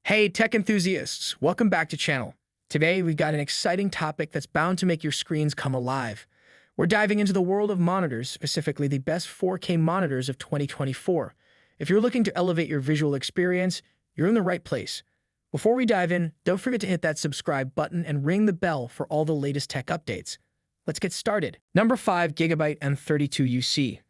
Hey, tech enthusiasts, welcome back to channel. Today, we've got an exciting topic that's bound to make your screens come alive. We're diving into the world of monitors, specifically the best 4K monitors of 2024. If you're looking to elevate your visual experience, you're in the right place. Before we dive in, don't forget to hit that subscribe button and ring the bell for all the latest tech updates. Let's get started. Number 5, Gigabyte M32UC.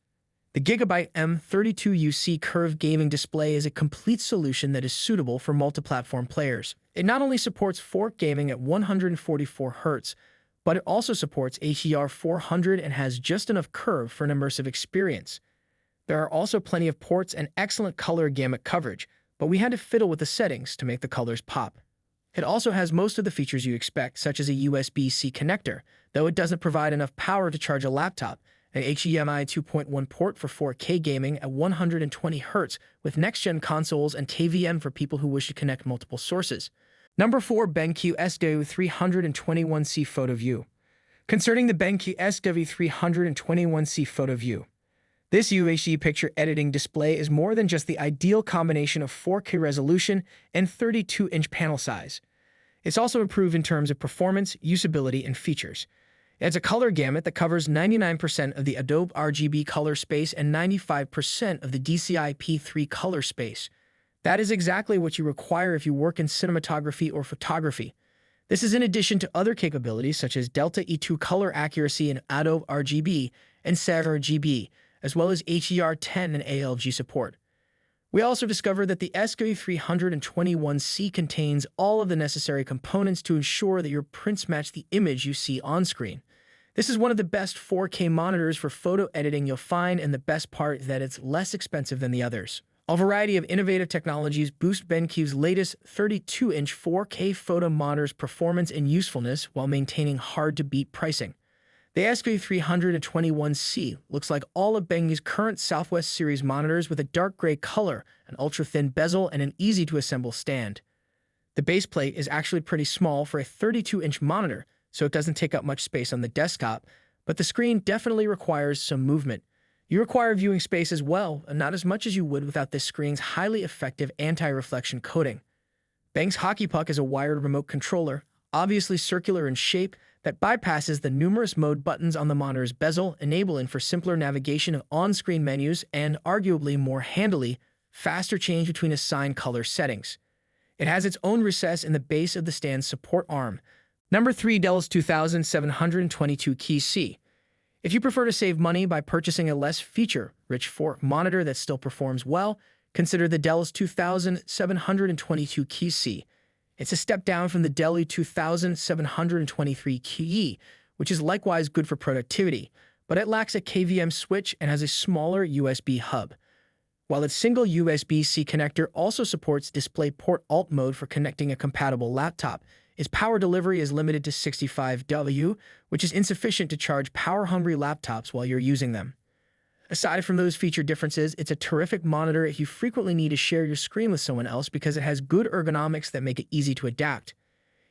The Gigabyte M32UC curved gaming display is a complete solution that is suitable for multi-platform players. It not only supports 4K gaming at 144 Hz, but it also supports HDR 400 and has just enough curve for an immersive experience. There are also plenty of ports and excellent color gamut coverage, but we had to fiddle with the settings to make the colors pop. It also has most of the features you expect, such as a USB-C connector, though it doesn't provide enough power to charge a laptop, an HDMI 2.1 port for 4K gaming at 120 Hz with next-gen consoles, and KVM for people who wish to connect multiple sources. Number 4, BenQ SW321C Photo View. Concerning the BenQ SW321C Photo View, this UHD picture editing display is more than just the ideal combination of 4K resolution and 32-inch panel size. It's also improved in terms of performance, usability, and features. It has a color gamut that covers 99% of the Adobe RGB color space and 95% of the DCI P3 color space. That is exactly what you require if you work in cinematography or photography. This is in addition to other capabilities such as Delta E2 color accuracy in Adobe RGB and sRGB, as well as HDR10 and ALG support. We also discovered that the SW321C contains all of the necessary components to ensure that your prints match the image you see on screen. This is one of the best 4K monitors for photo editing you'll find, and the best part is that it's less expensive than the others. A variety of innovative technologies boost BenQ's latest 32-inch 4K photo monitor's performance and usefulness while maintaining hard-to-beat pricing. The SW321C looks like all of BenQ's current Southwest series monitors with a dark gray color, an ultra-thin bezel, and an easy-to-assemble stand. The base plate is actually pretty small for a 32-inch monitor, so it doesn't take up much space on the desktop, but the screen definitely requires some movement. You require viewing space as well, and not as much as you would without this screen's highly effective anti-reflection coating. BenQ's Hockey Puck is a wired remote controller, obviously circular in shape, that bypasses the numerous mode buttons on the monitor's bezel, enabling for simpler navigation of on-screen menus and, arguably more handily, faster change between assigned color settings. It has its own recess in the base of the stand's support arm. Number 3, Dell's 2722UC. If you prefer to save money by purchasing a less feature-rich 4K monitor that still performs well, consider the Dell's 2722UC. It's a step down from the Dell E2723QE, which is likewise good for productivity, but it lacks a KVM switch and has a smaller USB hub. While its single USB-C connector also supports DisplayPort Alt mode for connecting a compatible laptop, its power delivery is limited to 65W, which is insufficient to charge power-hungry laptops while you're using them. Aside from those feature differences, it's a terrific monitor if you frequently need to share your screen with someone else because it has good ergonomics that make it easy to adapt.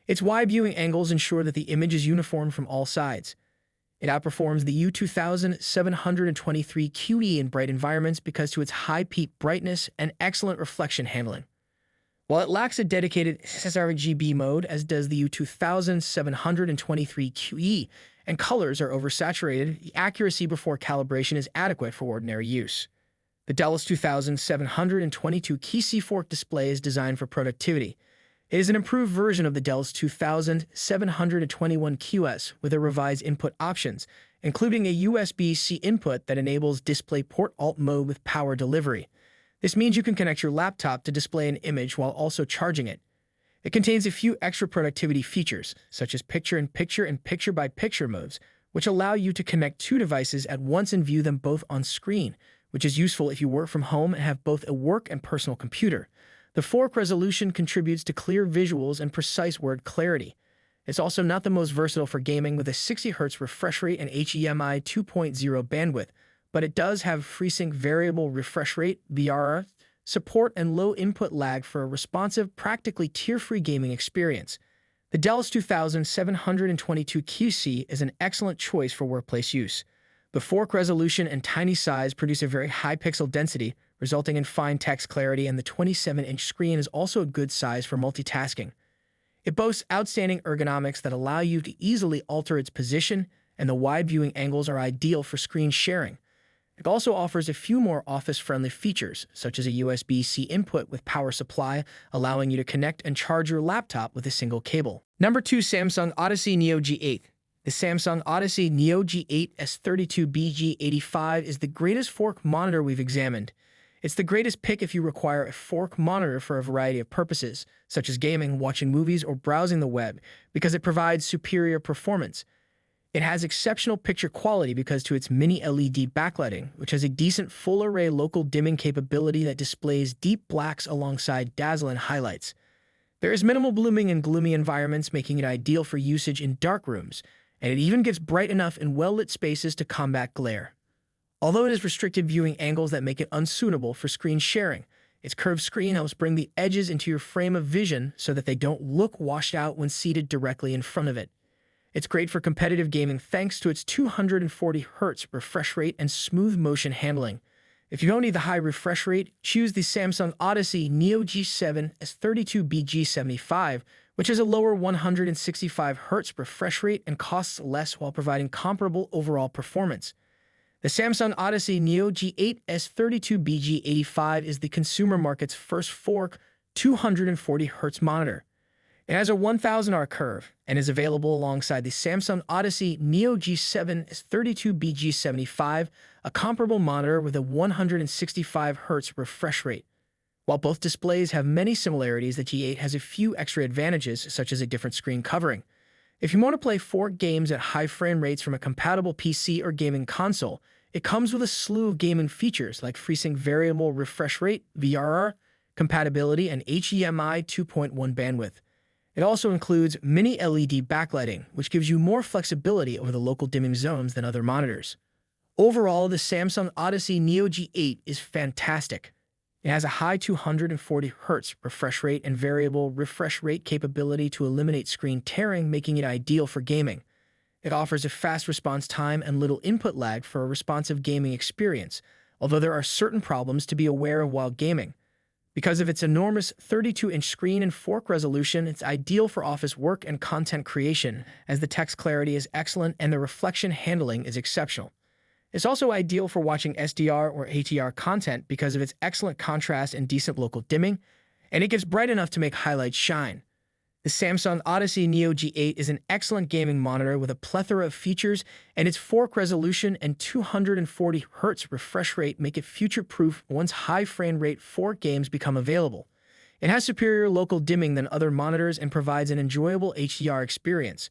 Its wide viewing angles ensure that the image is uniform from all sides. It outperforms the U2723QE in bright environments because to its high peak brightness and excellent reflection handling. While it lacks a dedicated sRGB mode, as does the U2723QE, and colors are oversaturated, the accuracy before calibration is adequate for ordinary use. The Dell's 2722UC fork display is designed for productivity. It is an improved version of the Dell's 2721QS with a revised input options, including a USB-C input that enables DisplayPort Alt mode with power delivery. This means you can connect your laptop to display an image while also charging it. It contains a few extra productivity features, such as picture-in-picture and picture-by-picture modes, which allow you to connect two devices at once and view them both on screen, which is useful if you work from home and have both a work and personal computer. The 4K resolution contributes to clear visuals and precise word clarity. It's also not the most versatile for gaming with a 60 Hz refresh rate and HDMI 2.0 bandwidth, but it does have FreeSync variable refresh rate, VRR, support, and low input lag for a responsive, practically tear-free gaming experience. The Dell's 2722QC is an excellent choice for workplace use. The 4K resolution and tiny size produce a very high pixel density, resulting in fine text clarity, and the 27-inch screen is also a good size for multitasking. It boasts outstanding ergonomics that allow you to easily alter its position, and the wide viewing angles are ideal for screen sharing. It also offers a few more office-friendly features, such as a USB-C input with power supply, allowing you to connect and charge your laptop with a single cable. Number 2. Samsung Odyssey Neo G8. The Samsung Odyssey Neo G8 S32BG85 is the greatest fork monitor we've examined. It's the greatest pick if you require a fork monitor for a variety of purposes, such as gaming, watching movies, or browsing the web, because it provides superior performance. It has exceptional picture quality because to its mini LED backlighting, which has a decent full-array local dimming capability that displays deep blacks alongside dazzling highlights. There is minimal blooming in gloomy environments, making it ideal for usage in dark rooms, and it even gives bright enough in well-lit spaces to combat glare. Although it has restricted viewing angles that make it unsuitable for screen sharing, its curved screen helps bring the edges into your frame of vision so that they don't look washed out when seated directly in front of it. It's great for competitive gaming thanks to its 240Hz refresh rate and smooth motion handling. If you don't need the high refresh rate, choose the Samsung Odyssey Neo G7 S32BG75, which has a lower 165Hz refresh rate and costs less while providing comparable overall performance. The Samsung Odyssey Neo G8 S32BG85 is the consumer market's first fork 240Hz monitor. It has a 1000R curve and is available alongside the Samsung Odyssey Neo G7 S32BG75, a comparable monitor with a 165Hz refresh rate. While both displays have many similarities, the G8 has a few extra advantages, such as a different screen covering. If you want to play fork games at high frame rates from a compatible PC or gaming console, it comes with a slew of gaming features like FreeSync variable refresh rate, VRR, compatibility, and HDMI 2.1 bandwidth. It also includes mini LED backlighting, which gives you more flexibility over the local dimming zones than other monitors. Overall, the Samsung Odyssey Neo G8 is fantastic. It has a high 240Hz refresh rate and variable refresh rate capability to eliminate screen tearing, making it ideal for gaming. It offers a fast response time and little input lag for a responsive gaming experience, although there are certain problems to be aware of while gaming. Because of its enormous 32-inch screen and fork resolution, it's ideal for office work and content creation, as the text clarity is excellent and the reflection handling is exceptional. It's also ideal for watching SDR or HDR content because of its excellent contrast and decent local dimming, and it gets bright enough to make highlights shine. The Samsung Odyssey Neo G8 is an excellent gaming monitor with a plethora of features, and its fork resolution and 240Hz refresh rate make it future-proof once high frame rate fork games become available. It has superior local dimming than other monitors and provides an enjoyable HDR experience.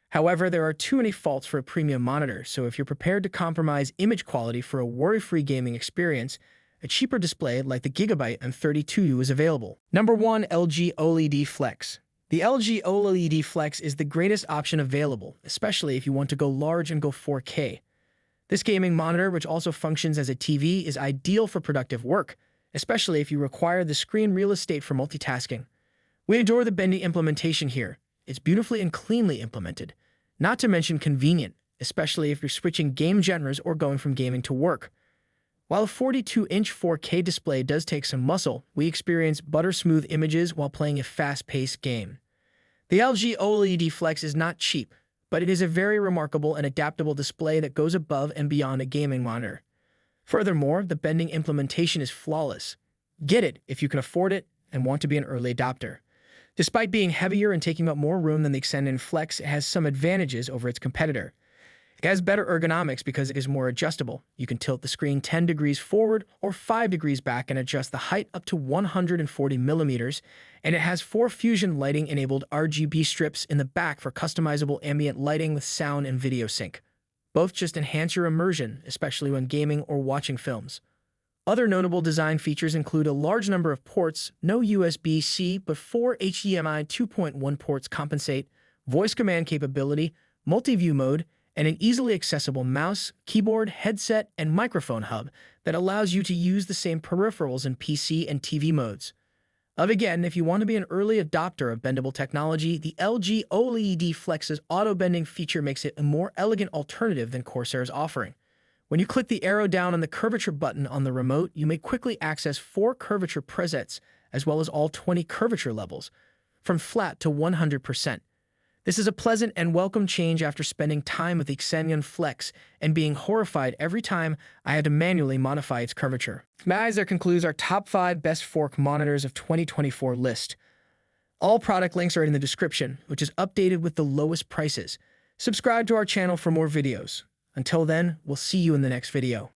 However, there are too many faults for a premium monitor, so if you're prepared to compromise image quality for a worry-free gaming experience, a cheaper display like the Gigabyte M32UC is available. Number 1. LG OLED Flex. The LG OLED Flex is the greatest option available, especially if you want to go large and go 4K. This gaming monitor, which also functions as a TV, is ideal for productive work, especially if you require the screen real estate for multitasking. We adore the bendy implementation here. It's beautifully and cleanly implemented, not to mention convenient, especially if you're switching game genres or going from gaming to work. While a 42-inch 4K display does take some muscle, we experience butter-smooth images while playing a fast-paced game. The LG OLED Flex is not cheap, but it is a very remarkable and adaptable display that goes above and beyond a gaming monitor. Furthermore, the bending implementation is flawless. Get it if you can afford it and want to be an early adopter. Despite being heavier and taking up more room than the Extend Flex, it has some advantages over its competitor. It has better ergonomics because it is more adjustable. You can tilt the screen 10 degrees forward or 5 degrees back and adjust the height up to 140 millimeters, and it has 4 Fusion lighting-enabled RGB strips in the back for customizable ambient lighting with sound and video sync. Both just enhance your immersion, especially when gaming or watching films. Other notable design features include a large number of ports, no USB-C, but 4 HDMI 2.1 ports compensate, voice command capability, multi-view mode, and an easily accessible mouse, keyboard, headset, and microphone hub that allows you to use the same peripherals in PC and TV modes. Again, if you want to be an early adopter of bendable technology, the LG OLED Flex's auto-bending feature makes it a more elegant alternative than Corsair's offering. When you click the arrow down on the curvature button on the remote, you may quickly access 4 curvature presets as well as all 20 curvature levels, from flat to 100%. This is a pleasant and welcome change after spending time with the Xenon Flex and being horrified every time I had to manually modify its curvature. Guys, that concludes our top 5 best fork monitors of 2024 list. All product links are in the description, which is updated with the lowest prices. Subscribe to our channel for more videos. Until then, we'll see you in the next video.